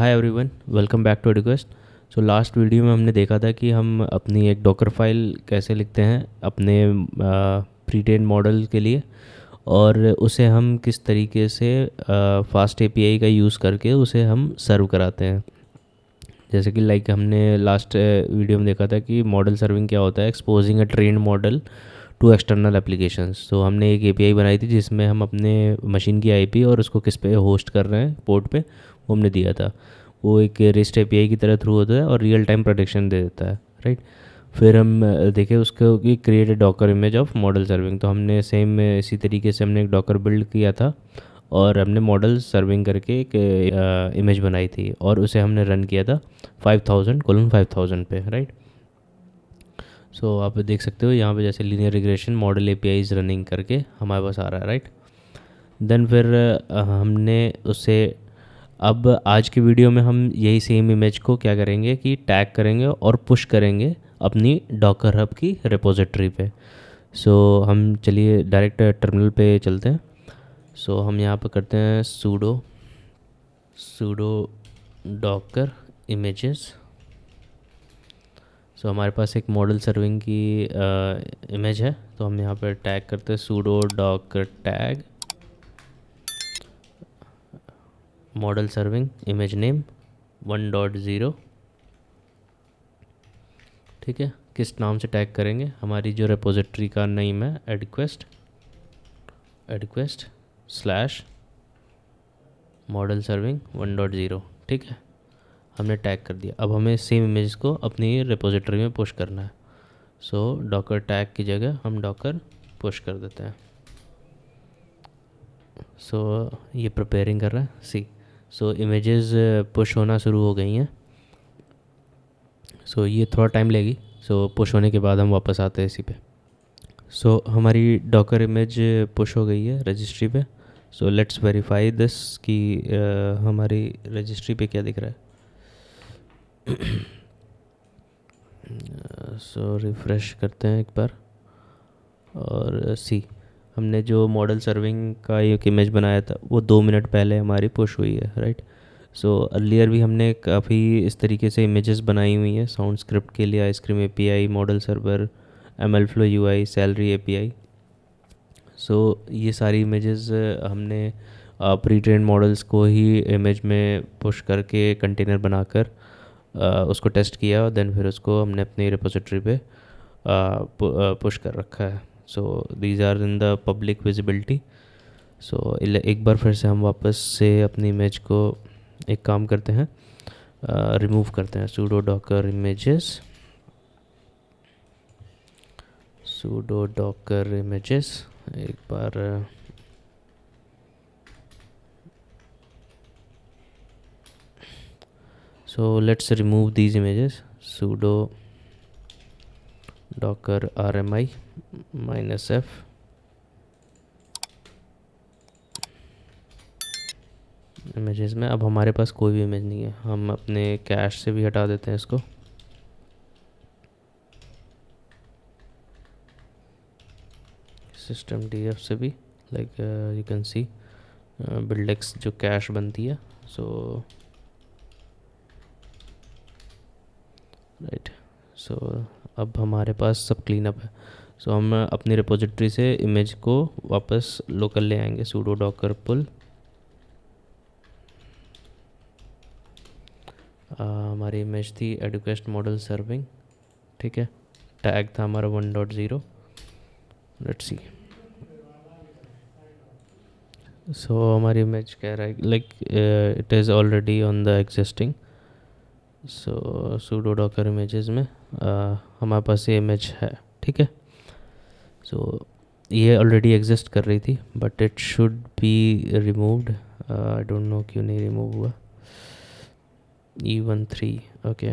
Hi everyone, welcome back to Educast. So last video में हमने देखा था कि हम अपनी एक डॉकर फाइल कैसे लिखते हैं अपने प्री ट्रेन मॉडल के लिए, और उसे हम किस तरीके से फास्ट एपीआई का यूज़ करके उसे हम सर्व कराते हैं। जैसे कि लाइक हमने लास्ट वीडियो में देखा था कि मॉडल सर्विंग क्या होता है, exposing a trained model to external applications. तो हमने एक एपीआई बनाई थी जिसमें हम अपने मशीन की आईपी और उसको किस पे होस्ट कर रहे हैं पोर्ट पे, वो हमने दिया था। वो एक रेस्ट एपीआई की तरह थ्रू होता है और रियल टाइम प्रोटेक्शन दे देता है, राइट। फिर हम देखे उसको कि create a Docker image of model serving. तो हमने सेम इसी तरीके से हमने एक डॉकर बिल्ड किया था और हमने मॉडल सर्विंग करके एक इमेज बनाई थी और उसे हमने रन किया था 5000:5000 पे, राइट। सो आप देख सकते हो यहाँ पे जैसे linear regression model APIs running करके हमारे पास आ रहा है, राइट। देन फिर हमने उसे अब आज की वीडियो में हम यही सेम इमेज को क्या करेंगे कि टैग करेंगे और पुश करेंगे अपनी डॉकर हब की रिपोजिटरी पे। सो हम चलिए डायरेक्ट टर्मिनल पे चलते हैं। सो हम यहाँ पे करते हैं सूडो डॉकर इमेजेस। सो हमारे पास एक मॉडल सर्विंग की इमेज है, तो हम यहाँ पर टैग करते हैं pseudo Docker tag model serving image name 1.0। ठीक है, किस नाम से टैग करेंगे? हमारी जो रिपोजिटरी का नेम है एडक्वेस्ट स्लैश मॉडल सर्विंग 1.0। ठीक है, हमने टैग कर दिया। अब हमें सेम इमेज को अपनी रिपोजिटरी में पुश करना है। सो डॉकर टैग की जगह हम डॉकर पुश कर देते हैं। सो ये प्रिपेयरिंग कर रहा है, सी। सो इमेजेस पुश होना शुरू हो गई हैं। सो ये थोड़ा टाइम लेगी। सो पुश होने के बाद हम वापस आते हैं इसी पे। सो हमारी डॉकर इमेज पुश हो गई है रजिस्ट्री पे। सो लेट्स वेरीफाई दिस कि हमारी रजिस्ट्री पे क्या दिख रहा है। सो रिफ़्रेश करते हैं एक बार और सी, हमने जो मॉडल सर्विंग का एक इमेज बनाया था वो 2 मिनट पहले हमारी पुश हुई है, राइट। सो अर्लियर भी हमने काफ़ी इस तरीके से इमेजेस बनाई हुई हैं साउंड स्क्रिप्ट के लिए, ice cream API, model server, ML flow UI, celery API. So ये सारी इमेजेस हमने प्री ट्रेन मॉडल्स को ही इमेज में पुश करके कंटेनर बनाकर उसको टेस्ट किया और देन फिर उसको हमने अपनी रिपोजिटरी पे पुश कर रखा है। So these are in the public visibility. So एक बार फिर से हम वापस से अपनी इमेज को एक काम करते हैं, रिमूव करते हैं। सूडो डॉकर इमेजेस एक बार so let's remove these images. Sudo docker rmi -f images में अब हमारे पास कोई भी इमेज नहीं है। हम अपने कैश से भी हटा देते हैं इसको। सिस्टम df से भी, लाइक यू कैन सी बिल्डेक्स जो कैश बनती है। सो राइट, सो अब हमारे पास सब क्लीन अप है। सो हम अपनी रिपोजिटरी से इमेज को वापस लोकल ले आएंगे। सूडो डॉकर पुल, हमारी इमेज थी एडुकेस्ट मॉडल सर्विंग, ठीक है। टैग था हमारा 1.0। Let's see. सो हमारी इमेज कह रहा है like it is already on the existing. So pseudo Docker images में हमारे पास ये इमेज है, ठीक है। सो ये ऑलरेडी एग्जिस्ट कर रही थी but it should be removed. I don't know क्यों नहीं रिमूव हुआ। E13 ओके,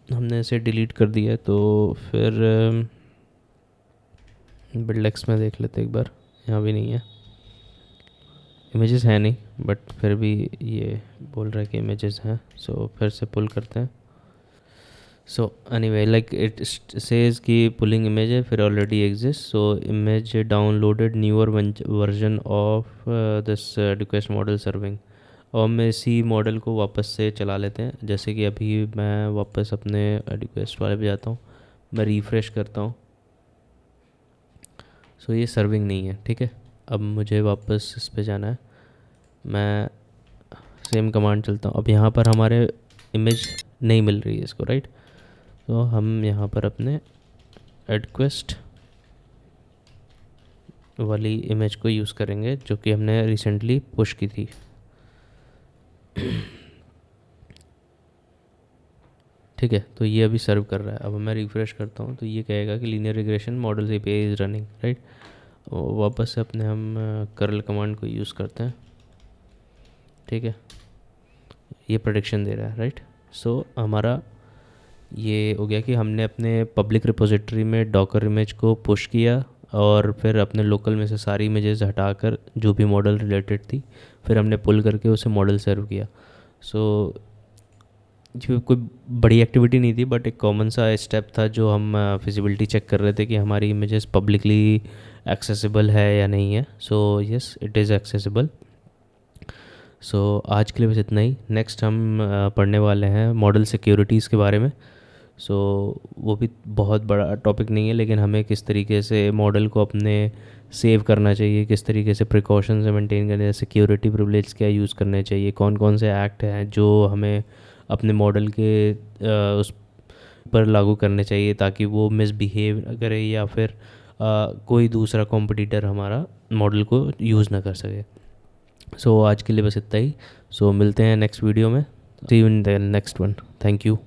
हमने इसे डिलीट कर दिया। तो फिर बिल्डेक्स में देख लेते एक बार, यहाँ भी नहीं है, इमेजेस है नहीं, बट फिर भी ये बोल रहा है कि इमेजेस हैं। सो फिर से पुल करते हैं। So anyway like it says कि पुलिंग इमेज है फिर already exist, so image downloaded newer version of this request model serving. और हम इसी मॉडल को वापस से चला लेते हैं, जैसे कि अभी मैं वापस अपने रिक्वेस्ट वाले पे जाता हूँ, मैं रिफ़्रेश करता हूँ। सो ये सर्विंग नहीं है, ठीक है। अब मुझे वापस इस पे जाना है, मैं सेम कमांड चलता हूँ। अब यहाँ पर हमारे इमेज नहीं मिल रही है इसको, राइट। तो हम यहाँ पर अपने रिक्वेस्ट वाली इमेज को यूज़ करेंगे जो कि हमने रिसेंटली पुश की थी। ठीक है, तो ये अभी सर्व कर रहा है। अब मैं रिफ़्रेश करता हूँ तो ये कहेगा कि linear regression model API is running, right. वापस से अपने हम कर्ल कमांड को यूज़ करते हैं, ठीक है। ये प्रेडिक्शन दे रहा है, राइट। सो हमारा ये हो गया कि हमने अपने पब्लिक रिपोजिटरी में डॉकर इमेज को पुश किया और फिर अपने लोकल में से सारी इमेजेस हटाकर जो भी मॉडल रिलेटेड थी फिर हमने पुल करके उसे मॉडल सर्व किया। सो जो कोई बड़ी एक्टिविटी नहीं थी बट एक कॉमन सा स्टेप था जो हम फिजिबिलिटी चेक कर रहे थे कि हमारी इमेजेस पब्लिकली एक्सेसिबल है या नहीं है। So yes, it is accessible. So आज के लिए बस इतना ही। नेक्स्ट हम पढ़ने वाले हैं मॉडल सिक्योरिटीज़ के बारे में। सो वो भी बहुत बड़ा टॉपिक नहीं है, लेकिन हमें किस तरीके से मॉडल को अपने सेव करना चाहिए, किस तरीके से प्रिकॉशंस मेंटेन करने हैं, सिक्योरिटी प्रिविलेज क्या यूज़ करने चाहिए, कौन कौन से एक्ट हैं जो हमें अपने मॉडल के उस पर लागू करने चाहिए ताकि वो मिसबिहेव ना करे या फिर कोई दूसरा कॉम्पिटिटर हमारा मॉडल को यूज़ ना कर सके। सो आज के लिए बस इतना ही। सो मिलते हैं नेक्स्ट वीडियो में। See you in the next one. Thank you.